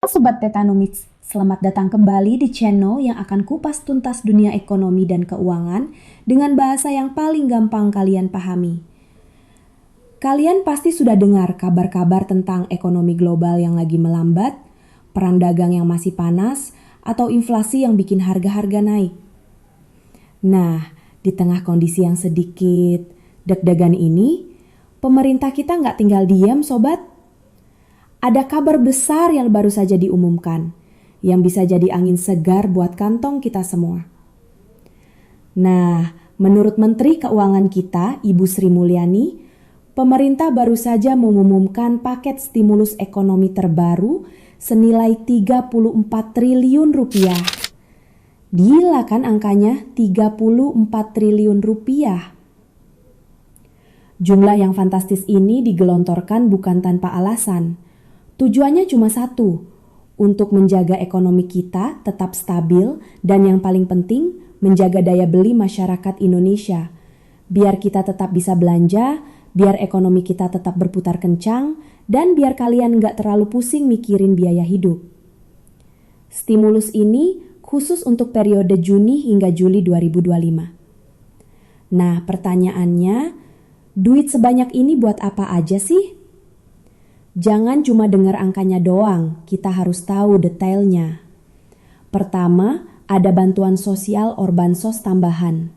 Sobat Tetanomics, selamat datang kembali di channel yang akan kupas tuntas dunia ekonomi dan keuangan dengan bahasa yang paling gampang kalian pahami. Kalian pasti sudah dengar kabar-kabar tentang ekonomi global yang lagi melambat, perang dagang yang masih panas, atau inflasi yang bikin harga-harga naik. Nah, di tengah kondisi yang sedikit deg-degan ini, pemerintah kita nggak tinggal diam, sobat. Ada kabar besar yang baru saja diumumkan, yang bisa jadi angin segar buat kantong kita semua. Nah, menurut Menteri Keuangan kita, Ibu Sri Mulyani, pemerintah baru saja mengumumkan paket stimulus ekonomi terbaru senilai 34 triliun rupiah. Gila kan angkanya, 34 triliun rupiah. Jumlah yang fantastis ini digelontorkan bukan tanpa alasan. Tujuannya cuma satu, untuk menjaga ekonomi kita tetap stabil dan yang paling penting, menjaga daya beli masyarakat Indonesia. Biar kita tetap bisa belanja, biar ekonomi kita tetap berputar kencang, dan biar kalian nggak terlalu pusing mikirin biaya hidup. Stimulus ini khusus untuk periode Juni hingga Juli 2025. Nah, pertanyaannya, duit sebanyak ini buat apa aja sih? Jangan cuma dengar angkanya doang, kita harus tahu detailnya. Pertama, ada bantuan sosial or bansos tambahan.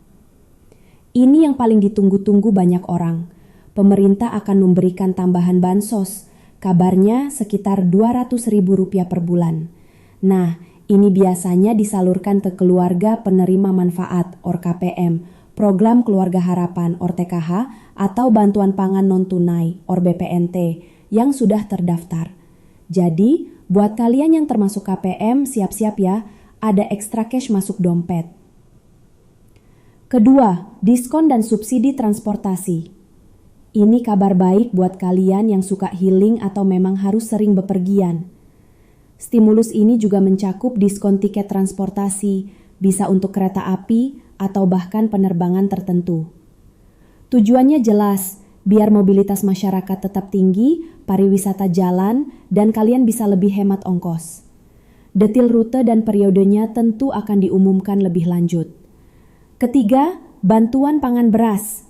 Ini yang paling ditunggu-tunggu banyak orang. Pemerintah akan memberikan tambahan bansos, kabarnya sekitar Rp200.000 per bulan. Nah, ini biasanya disalurkan ke keluarga penerima manfaat or KPM, Program Keluarga Harapan or TKH, atau bantuan pangan non-tunai or BPNT, yang sudah terdaftar. Jadi, buat kalian yang termasuk KPM, siap-siap ya, ada ekstra cash masuk dompet. Kedua, diskon dan subsidi transportasi. Ini kabar baik buat kalian yang suka healing atau memang harus sering bepergian. Stimulus ini juga mencakup diskon tiket transportasi, bisa untuk kereta api atau bahkan penerbangan tertentu. Tujuannya jelas, biar mobilitas masyarakat tetap tinggi, pariwisata jalan, dan kalian bisa lebih hemat ongkos. Detil rute dan periodenya tentu akan diumumkan lebih lanjut. Ketiga, bantuan pangan beras.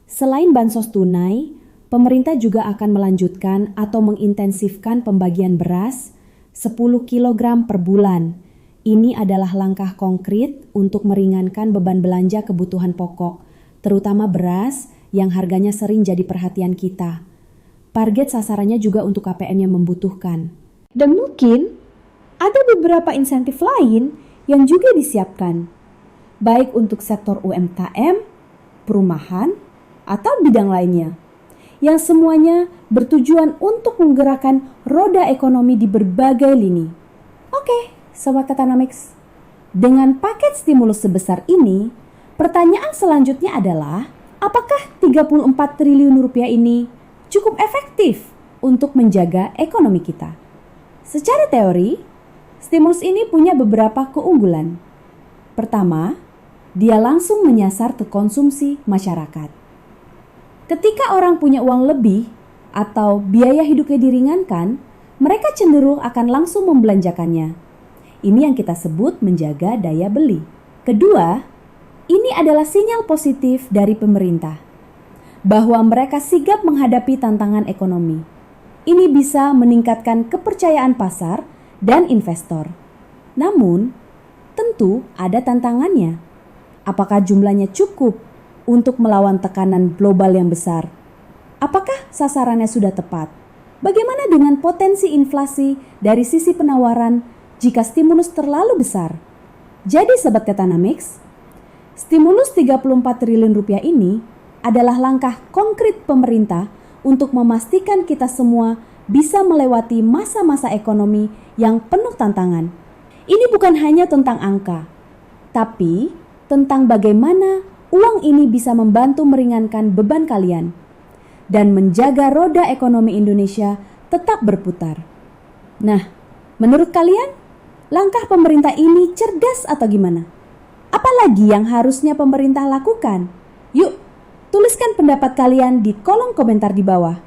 Selain bansos tunai, pemerintah juga akan melanjutkan atau mengintensifkan pembagian beras 10 kg per bulan. Ini adalah langkah konkret untuk meringankan beban belanja kebutuhan pokok, terutama beras yang harganya sering jadi perhatian kita. Target sasarannya juga untuk KPM yang membutuhkan. Dan mungkin ada beberapa insentif lain yang juga disiapkan, baik untuk sektor UMKM, perumahan, atau bidang lainnya, yang semuanya bertujuan untuk menggerakkan roda ekonomi di berbagai lini. Oke, Sobat Tetanomics, dengan paket stimulus sebesar ini, pertanyaan selanjutnya adalah, apakah 34 triliun rupiah ini cukup efektif untuk menjaga ekonomi kita? Secara teori, stimulus ini punya beberapa keunggulan. Pertama, dia langsung menyasar ke konsumsi masyarakat. Ketika orang punya uang lebih atau biaya hidupnya diringankan, mereka cenderung akan langsung membelanjakannya. Ini yang kita sebut menjaga daya beli. Kedua, ini adalah sinyal positif dari pemerintah bahwa mereka sigap menghadapi tantangan ekonomi. Ini bisa meningkatkan kepercayaan pasar dan investor. Namun, tentu ada tantangannya. Apakah jumlahnya cukup untuk melawan tekanan global yang besar? Apakah sasarannya sudah tepat? Bagaimana dengan potensi inflasi dari sisi penawaran jika stimulus terlalu besar? Jadi Sobat Tetanomics, stimulus 34 triliun rupiah ini adalah langkah konkret pemerintah untuk memastikan kita semua bisa melewati masa-masa ekonomi yang penuh tantangan. Ini bukan hanya tentang angka, tapi tentang bagaimana uang ini bisa membantu meringankan beban kalian dan menjaga roda ekonomi Indonesia tetap berputar. Nah, menurut kalian, langkah pemerintah ini cerdas atau gimana? Apalagi yang harusnya pemerintah lakukan? Yuk, tuliskan pendapat kalian di kolom komentar di bawah.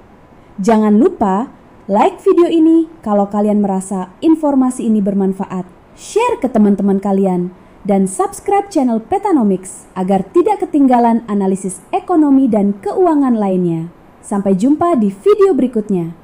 Jangan lupa Like video ini kalau kalian merasa informasi ini bermanfaat. Share ke teman-teman kalian. Dan subscribe channel Petanomics agar tidak ketinggalan analisis ekonomi dan keuangan lainnya. Sampai jumpa di video berikutnya.